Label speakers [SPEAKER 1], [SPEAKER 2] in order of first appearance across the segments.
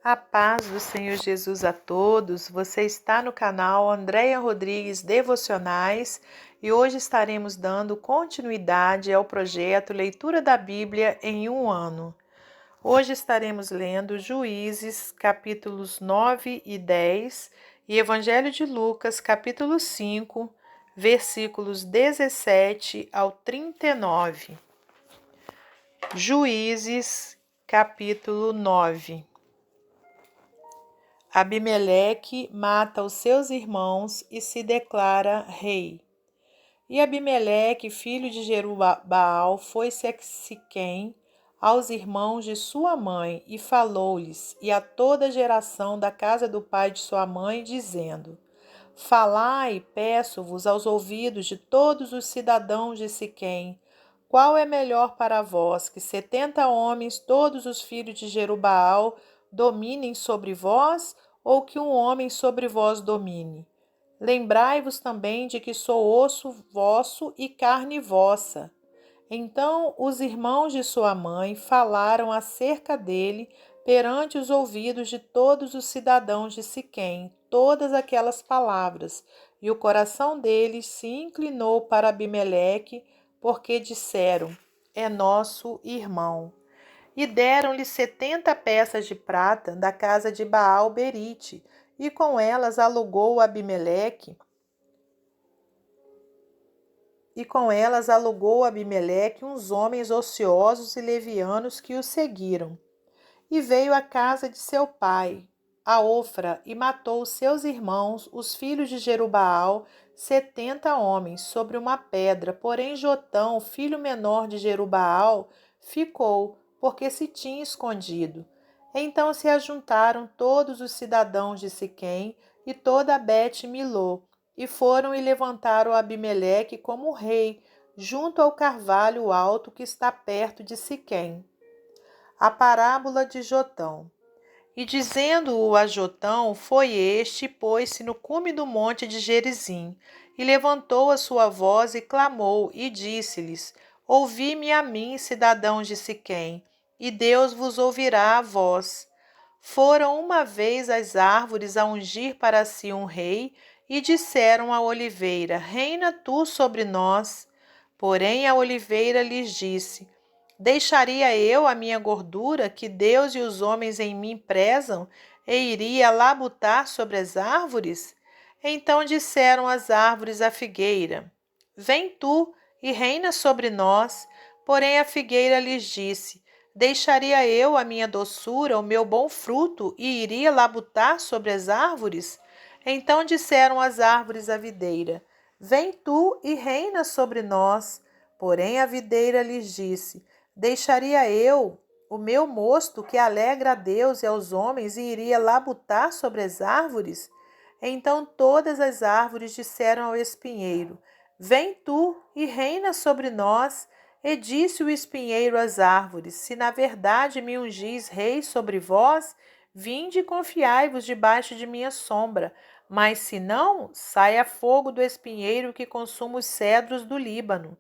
[SPEAKER 1] A paz do Senhor Jesus a todos. Você está no canal Andréia Rodrigues Devocionais e hoje estaremos dando continuidade ao projeto Leitura da Bíblia em um ano. Hoje estaremos lendo Juízes, capítulos 9 e 10 e Evangelho de Lucas, capítulo 5, versículos 17 ao 39. Juízes, capítulo 9. Abimeleque mata os seus irmãos e se declara rei. E Abimeleque, filho de Jerubaal, foi-se a Siquém, aos irmãos de sua mãe, e falou-lhes, e a toda a geração da casa do pai de sua mãe, dizendo: Falai, peço-vos, aos ouvidos de todos os cidadãos de Siquém, qual é melhor para vós, que 70 homens, todos os filhos de Jerubaal, dominem sobre vós, ou que um homem sobre vós domine? Lembrai-vos também de que sou osso vosso e carne vossa. Então os irmãos de sua mãe falaram acerca dele perante os ouvidos de todos os cidadãos de Siquém, todas aquelas palavras, e o coração deles se inclinou para Abimeleque, porque disseram: É nosso irmão. E deram-lhe 70 peças de prata da casa de Baal-Berite, e com elas alugou Abimeleque uns homens ociosos e levianos que o seguiram. E veio à casa de seu pai, a Ofra, e matou os seus irmãos, os filhos de Jerubaal, 70 homens, sobre uma pedra. Porém Jotão, filho menor de Jerubaal, ficou, porque se tinha escondido. Então se ajuntaram todos os cidadãos de Siquém e toda a Bet-Milô, e foram e levantaram Abimeleque como rei, junto ao carvalho alto que está perto de Siquém. A parábola de Jotão. E dizendo-o a Jotão, foi este, pôs-se no cume do monte de Gerizim, e levantou a sua voz e clamou, e disse-lhes: Ouvi-me a mim, cidadãos de Siquém, e Deus vos ouvirá a vós. Foram uma vez as árvores a ungir para si um rei, e disseram à oliveira: Reina tu sobre nós. Porém a oliveira lhes disse: Deixaria eu a minha gordura, que Deus e os homens em mim prezam, e iria labutar sobre as árvores? Então disseram as árvores à figueira: Vem tu e reina sobre nós. Porém a figueira lhes disse: Deixaria eu a minha doçura, o meu bom fruto, e iria labutar sobre as árvores? Então disseram as árvores à videira: Vem tu e reina sobre nós. Porém a videira lhes disse: Deixaria eu o meu mosto que alegra a Deus e aos homens e iria labutar sobre as árvores? Então todas as árvores disseram ao espinheiro: Vem tu e reina sobre nós. E disse o espinheiro às árvores: Se na verdade me ungis rei sobre vós, vinde e confiai-vos debaixo de minha sombra. Mas se não, saia fogo do espinheiro que consuma os cedros do Líbano.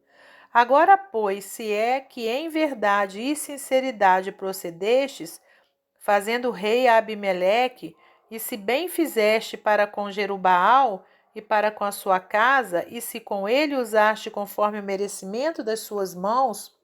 [SPEAKER 1] Agora, pois, se é que em verdade e sinceridade procedestes, fazendo rei a Abimeleque, e se bem fizeste para com Jerubaal e para com a sua casa, e se com ele usaste conforme o merecimento das suas mãos,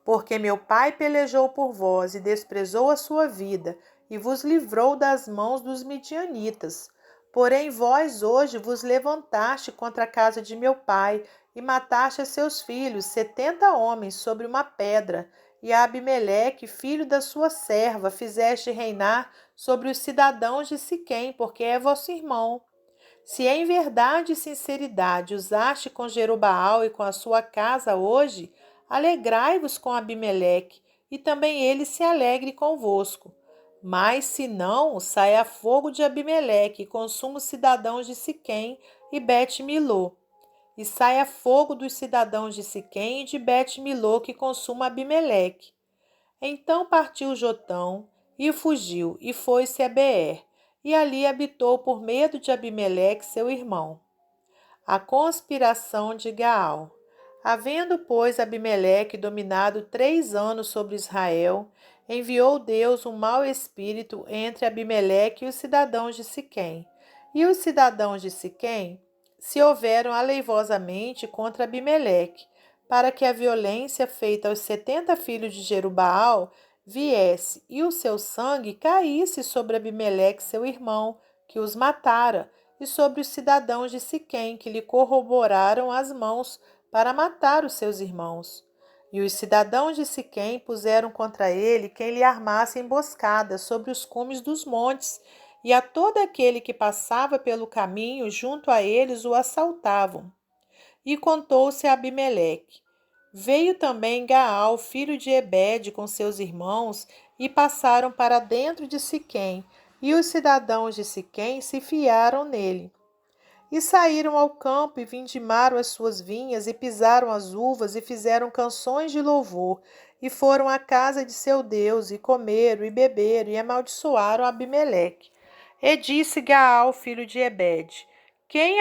[SPEAKER 1] porque meu pai pelejou por vós e desprezou a sua vida, e vos livrou das mãos dos midianitas. Porém vós hoje vos levantaste contra a casa de meu pai, e mataste a seus filhos, 70 homens, sobre uma pedra, e a Abimeleque, filho da sua serva, fizeste reinar sobre os cidadãos de Siquém, porque é vosso irmão. Se em verdade e sinceridade usaste com Jerubaal e com a sua casa hoje, alegrai-vos com Abimeleque, e também ele se alegre convosco. Mas se não, saia fogo de Abimeleque e consuma os cidadãos de Siquém e Bet-Milô. E saia fogo dos cidadãos de Siquém e de Bet-Milô que consuma Abimeleque. Então partiu Jotão e fugiu, e foi-se a Beer, e ali habitou por medo de Abimeleque, seu irmão. A conspiração de Gaal. Havendo, pois, Abimeleque dominado 3 anos sobre Israel, enviou Deus um mau espírito entre Abimeleque e os cidadãos de Siquém. E os cidadãos de Siquém se houveram aleivosamente contra Abimeleque, para que a violência feita aos 70 filhos de Jerubaal viesse, e o seu sangue caísse sobre Abimeleque, seu irmão, que os matara, e sobre os cidadãos de Siquém, que lhe corroboraram as mãos para matar os seus irmãos. E os cidadãos de Siquém puseram contra ele quem lhe armasse emboscada sobre os cumes dos montes, e a todo aquele que passava pelo caminho junto a eles o assaltavam. E contou-se a Abimeleque. Veio também Gaal, filho de Ebede, com seus irmãos, e passaram para dentro de Siquém, e os cidadãos de Siquém se fiaram nele. E saíram ao campo e vindimaram as suas vinhas, e pisaram as uvas, e fizeram canções de louvor, e foram à casa de seu Deus, e comeram, e beberam, e amaldiçoaram Abimeleque. E disse Gaal, filho de Ebede, quem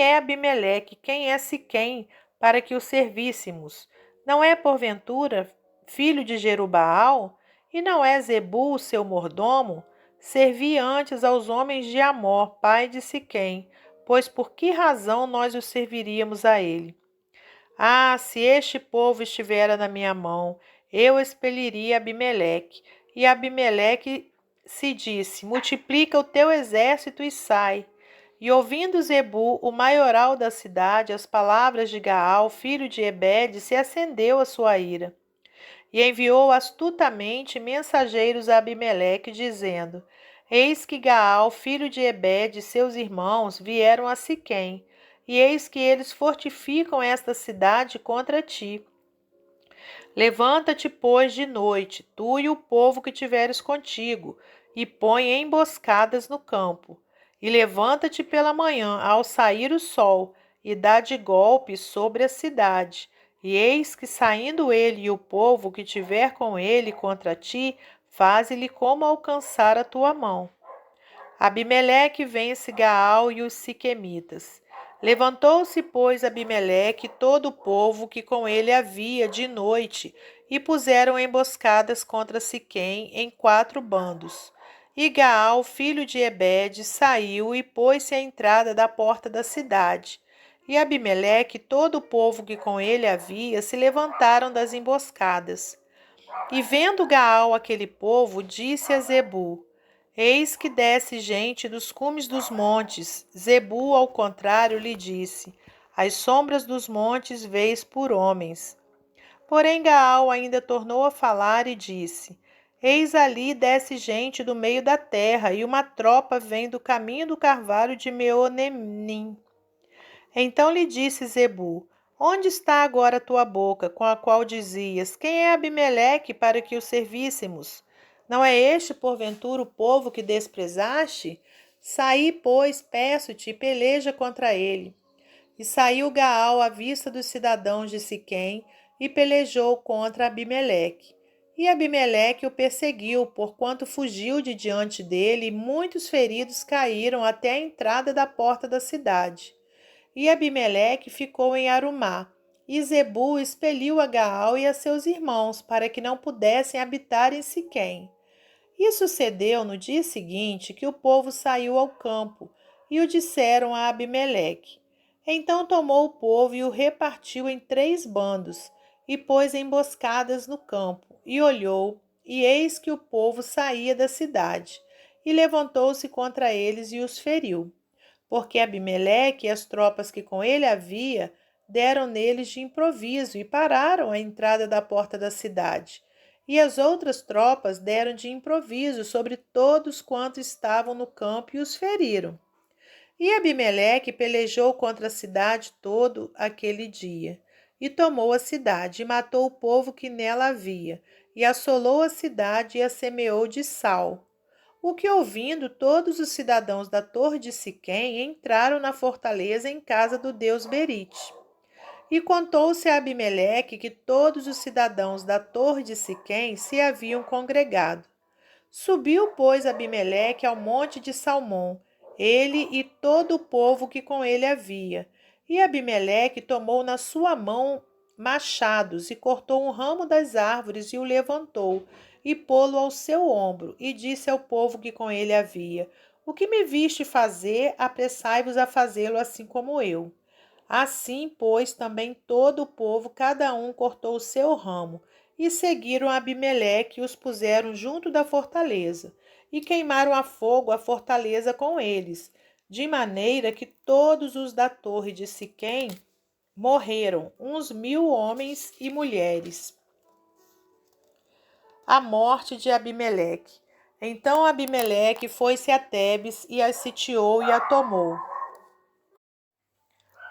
[SPEAKER 1] é Abimeleque, quem é Siquém, para que o servíssemos? Não é, porventura, filho de Jerubaal? E não é Zebu, o seu mordomo? Servi antes aos homens de Amor, pai de Siquém, pois por que razão nós o serviríamos a ele? Ah, se este povo estivera na minha mão, eu expeliria Abimeleque. E Abimeleque se disse, multiplica o teu exército e sai. E ouvindo Zebu, o maioral da cidade, as palavras de Gaal, filho de Ebede, se acendeu a sua ira. E enviou astutamente mensageiros a Abimeleque, dizendo, eis que Gaal, filho de Ebede, e seus irmãos, vieram a Siquém, e eis que eles fortificam esta cidade contra ti. Levanta-te, pois, de noite, tu e o povo que tiveres contigo, e põe emboscadas no campo. E levanta-te pela manhã, ao sair o sol, e dá de golpe sobre a cidade. E eis que, saindo ele e o povo que tiver com ele contra ti, faze-lhe como alcançar a tua mão. Abimeleque vence Gaal e os siquemitas. Levantou-se, pois, Abimeleque e todo o povo que com ele havia de noite, e puseram emboscadas contra Siquém em 4 bandos. E Gaal, filho de Ebede, saiu e pôs-se à entrada da porta da cidade. E Abimeleque e todo o povo que com ele havia se levantaram das emboscadas. E vendo Gaal aquele povo, disse a Zebu, eis que desce gente dos cumes dos montes. Zebu, ao contrário, lhe disse, as sombras dos montes vês por homens. Porém Gaal ainda tornou a falar e disse, eis ali desce gente do meio da terra, e uma tropa vem do caminho do carvalho de Meonemim. Então lhe disse Zebu, onde está agora a tua boca, com a qual dizias, quem é Abimeleque para que o servíssemos? Não é este, porventura, o povo que desprezaste? Saí, pois, peço-te, e peleja contra ele. E saiu Gaal à vista dos cidadãos de Siquém, e pelejou contra Abimeleque. E Abimeleque o perseguiu, porquanto fugiu de diante dele, e muitos feridos caíram até a entrada da porta da cidade. E Abimeleque ficou em Arumá, e Zebu expeliu a Gaal e a seus irmãos, para que não pudessem habitar em Siquém. E sucedeu no dia seguinte que o povo saiu ao campo, e o disseram a Abimeleque. Então tomou o povo e o repartiu em 3 bandos, e pôs emboscadas no campo, e olhou, e eis que o povo saía da cidade, e levantou-se contra eles e os feriu. Porque Abimeleque e as tropas que com ele havia deram neles de improviso e pararam à entrada da porta da cidade. E as outras tropas deram de improviso sobre todos quantos estavam no campo e os feriram. E Abimeleque pelejou contra a cidade todo aquele dia, e tomou a cidade, e matou o povo que nela havia, e assolou a cidade e a semeou de sal. O que ouvindo, todos os cidadãos da torre de Siquém entraram na fortaleza em casa do deus Berite. E contou-se a Abimeleque que todos os cidadãos da torre de Siquém se haviam congregado. Subiu, pois, Abimeleque ao monte de Salmão, ele e todo o povo que com ele havia. E Abimeleque tomou na sua mão machados, e cortou um ramo das árvores e o levantou, e pô-lo ao seu ombro, e disse ao povo que com ele havia: O que me viste fazer, apressai-vos a fazê-lo assim como eu. Assim, pois, também todo o povo, cada um cortou o seu ramo, e seguiram Abimeleque e os puseram junto da fortaleza, e queimaram a fogo a fortaleza com eles, de maneira que todos os da torre de Siquém morreram, uns 1000 homens e mulheres. A morte de Abimeleque. Então Abimeleque foi-se a Tebes e a sitiou e a tomou.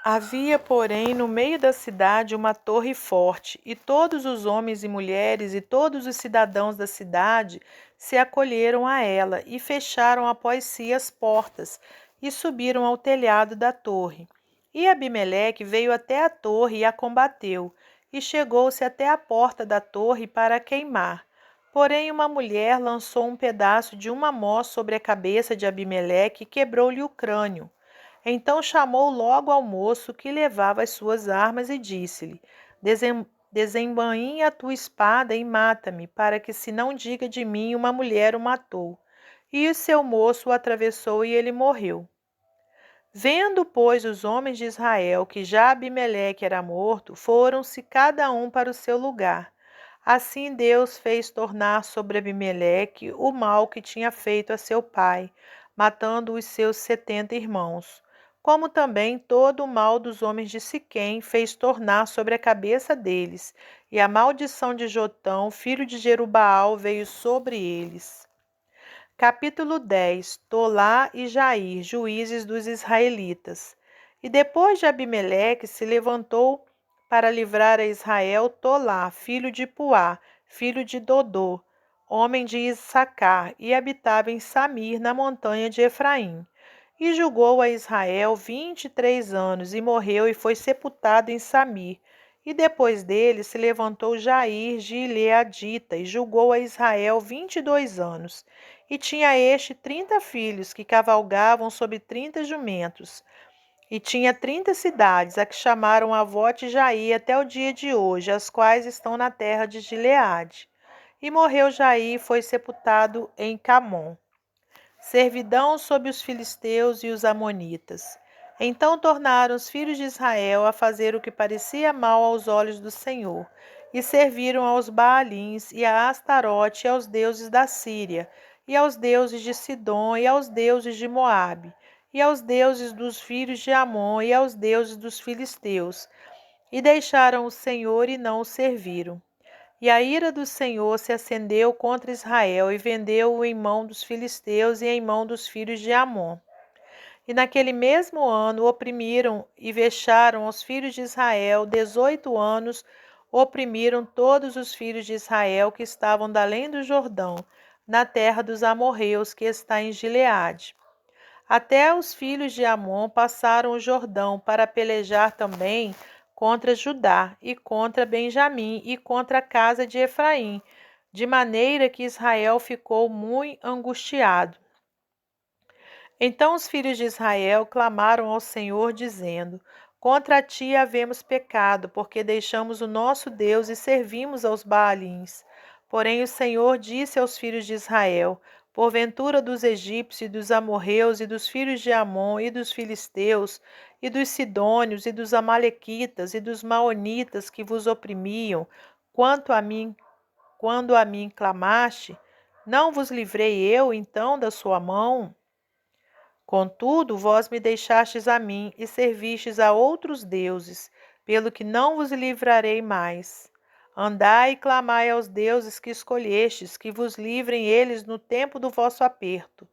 [SPEAKER 1] Havia, porém, no meio da cidade uma torre forte, e todos os homens e mulheres e todos os cidadãos da cidade se acolheram a ela e fecharam após si as portas e subiram ao telhado da torre. E Abimeleque veio até a torre e a combateu, e chegou-se até a porta da torre para a queimar. Porém, uma mulher lançou um pedaço de uma mó sobre a cabeça de Abimeleque e quebrou-lhe o crânio. Então chamou logo ao moço que levava as suas armas e disse-lhe: Desembainha a tua espada e mata-me, para que se não diga de mim uma mulher o matou. E o seu moço o atravessou e ele morreu. Vendo, pois, os homens de Israel que já Abimeleque era morto, foram-se cada um para o seu lugar. Assim Deus fez tornar sobre Abimeleque o mal que tinha feito a seu pai, matando os seus 70 irmãos. Como também todo o mal dos homens de Siquém fez tornar sobre a cabeça deles, e a maldição de Jotão, filho de Jerubaal, veio sobre eles. Capítulo 10. Tolá e Jair, juízes dos israelitas. E depois de Abimeleque se levantou para livrar a Israel Tolá, filho de Puá, filho de Dodô, homem de Issacar, e habitava em Samir, na montanha de Efraim. E julgou a Israel 23 anos, e morreu e foi sepultado em Samir. E depois dele se levantou Jair, gileadita, e julgou a Israel 22 anos. E tinha este 30 filhos, que cavalgavam sobre 30 jumentos. E tinha 30 cidades, a que chamaram Avote Jair até o dia de hoje, as quais estão na terra de Gileade. E morreu Jair e foi sepultado em Camon. Servidão sob os filisteus e os amonitas. Então tornaram os filhos de Israel a fazer o que parecia mal aos olhos do Senhor, e serviram aos Baalins e a Astarote e aos deuses da Síria, e aos deuses de Sidom e aos deuses de Moabe, e aos deuses dos filhos de Amon e aos deuses dos filisteus, e deixaram o Senhor e não o serviram. E a ira do Senhor se acendeu contra Israel e vendeu-o em mão dos filisteus e em mão dos filhos de Amon. E naquele mesmo ano oprimiram e vexaram os filhos de Israel 18 anos, oprimiram todos os filhos de Israel que estavam da além do Jordão, na terra dos amorreus que está em Gileade. Até os filhos de Amon passaram o Jordão para pelejar também contra Judá e contra Benjamim e contra a casa de Efraim, de maneira que Israel ficou muito angustiado. Então os filhos de Israel clamaram ao Senhor, dizendo: Contra ti havemos pecado, porque deixamos o nosso Deus e servimos aos Baalins. Porém o Senhor disse aos filhos de Israel: Porventura dos egípcios e dos amorreus e dos filhos de Amon e dos filisteus e dos sidônios e dos amalequitas e dos maonitas que vos oprimiam, quando a mim clamaste, não vos livrei eu então da sua mão? Contudo, vós me deixastes a mim e servistes a outros deuses, pelo que não vos livrarei mais. Andai e clamai aos deuses que escolhestes, que vos livrem eles no tempo do vosso aperto.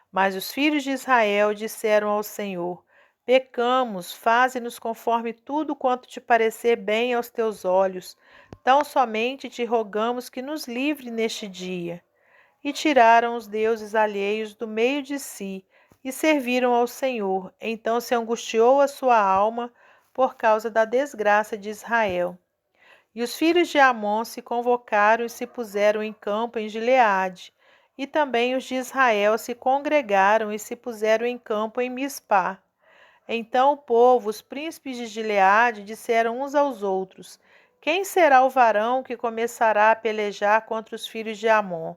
[SPEAKER 1] Mas os filhos de Israel disseram ao Senhor: Pecamos, faze-nos conforme tudo quanto te parecer bem aos teus olhos. Tão somente te rogamos que nos livre neste dia. E tiraram os deuses alheios do meio de si, e serviram ao Senhor. Então se angustiou a sua alma por causa da desgraça de Israel. E os filhos de Amon se convocaram e se puseram em campo em Gileade. E também os de Israel se congregaram e se puseram em campo em Mispá. Então o povo, os príncipes de Gileade, disseram uns aos outros: Quem será o varão que começará a pelejar contra os filhos de Amon?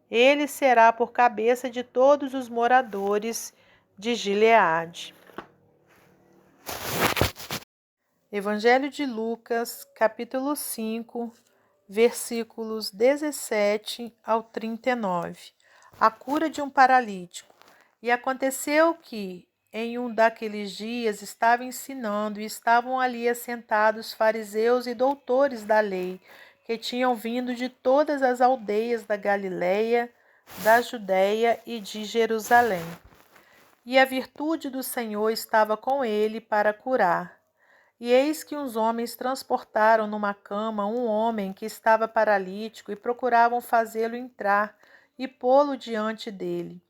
[SPEAKER 1] Ele será por cabeça de todos os moradores de Gileade. Evangelho de Lucas, capítulo 5, versículos 17 ao 39. A cura de um paralítico. E aconteceu que, em um daqueles dias, estava ensinando e estavam ali assentados fariseus e doutores da lei, que tinham vindo de todas as aldeias da Galileia, da Judéia e de Jerusalém. E a virtude do Senhor estava com ele para curar. E eis que uns homens transportaram numa cama um homem que estava paralítico e procuravam fazê-lo entrar e pô-lo diante dele.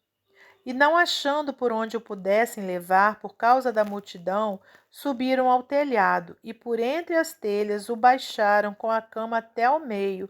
[SPEAKER 1] E não achando por onde o pudessem levar por causa da multidão, subiram ao telhado e por entre as telhas o baixaram com a cama até ao meio,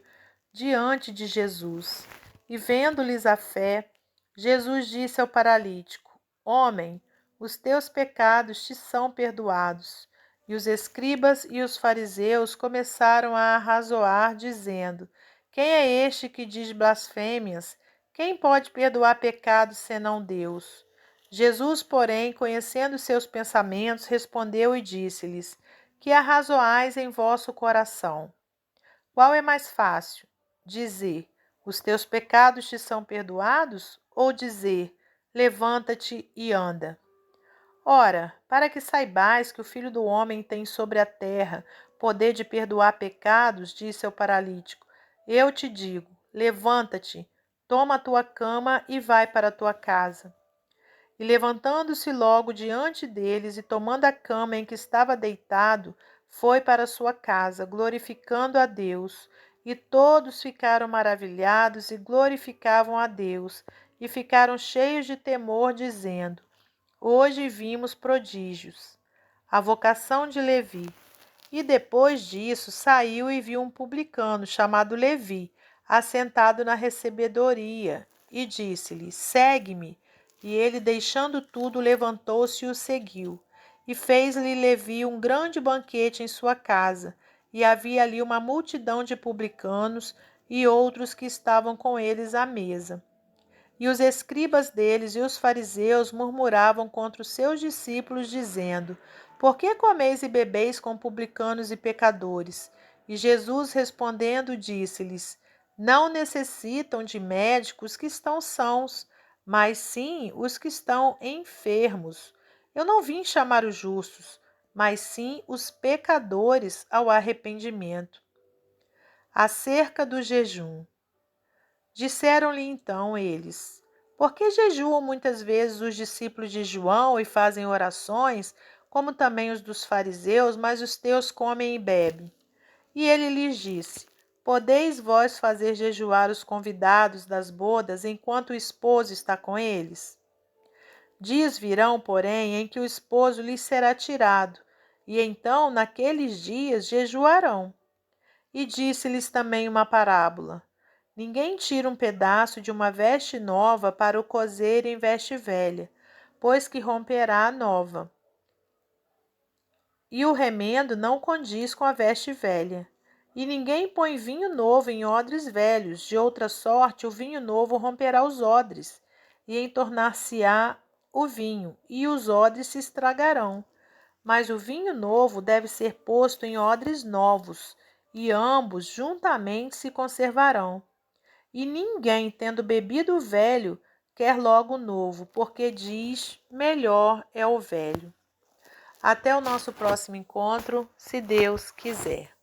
[SPEAKER 1] diante de Jesus. E vendo-lhes a fé, Jesus disse ao paralítico: Homem, os teus pecados te são perdoados. E os escribas e os fariseus começaram a arrazoar, dizendo: Quem é este que diz blasfêmias? Quem pode perdoar pecados senão Deus? Jesus, porém, conhecendo seus pensamentos, respondeu e disse-lhes: Que arrazoais em vosso coração? Qual é mais fácil? Dizer: Os teus pecados te são perdoados? Ou dizer: Levanta-te e anda? Ora, para que saibais que o Filho do Homem tem sobre a terra poder de perdoar pecados, disse ao paralítico, eu te digo, levanta-te, toma a tua cama e vai para a tua casa. E levantando-se logo diante deles e tomando a cama em que estava deitado, foi para a sua casa, glorificando a Deus. E todos ficaram maravilhados e glorificavam a Deus, e ficaram cheios de temor, dizendo, Hoje vimos prodígios. A vocação de Levi. E depois disso saiu e viu um publicano chamado Levi, assentado na recebedoria, e disse-lhe, segue-me. E ele, deixando tudo, levantou-se e o seguiu. E fez-lhe Levi um grande banquete em sua casa, e havia ali uma multidão de publicanos e outros que estavam com eles à mesa. E os escribas deles e os fariseus murmuravam contra os seus discípulos, dizendo, Por que comeis e bebeis com publicanos e pecadores? E Jesus respondendo disse-lhes, Não necessitam de médicos que estão sãos, mas sim os que estão enfermos. Eu não vim chamar os justos, mas sim os pecadores ao arrependimento. Acerca do jejum. Disseram-lhe então eles, por que jejuam muitas vezes os discípulos de João e fazem orações, como também os dos fariseus, mas os teus comem e bebem? E ele lhes disse, podeis vós fazer jejuar os convidados das bodas enquanto o esposo está com eles? Dias virão, porém, em que o esposo lhes será tirado, e então, naqueles dias, jejuarão. E disse-lhes também uma parábola. Ninguém tira um pedaço de uma veste nova para o cozer em veste velha, pois que romperá a nova. E o remendo não condiz com a veste velha. E ninguém põe vinho novo em odres velhos, de outra sorte o vinho novo romperá os odres, e entornar-se-á o vinho, e os odres se estragarão. Mas o vinho novo deve ser posto em odres novos, e ambos juntamente se conservarão. E ninguém, tendo bebido o velho, quer logo o novo, porque diz, melhor é o velho. Até o nosso próximo encontro, se Deus quiser.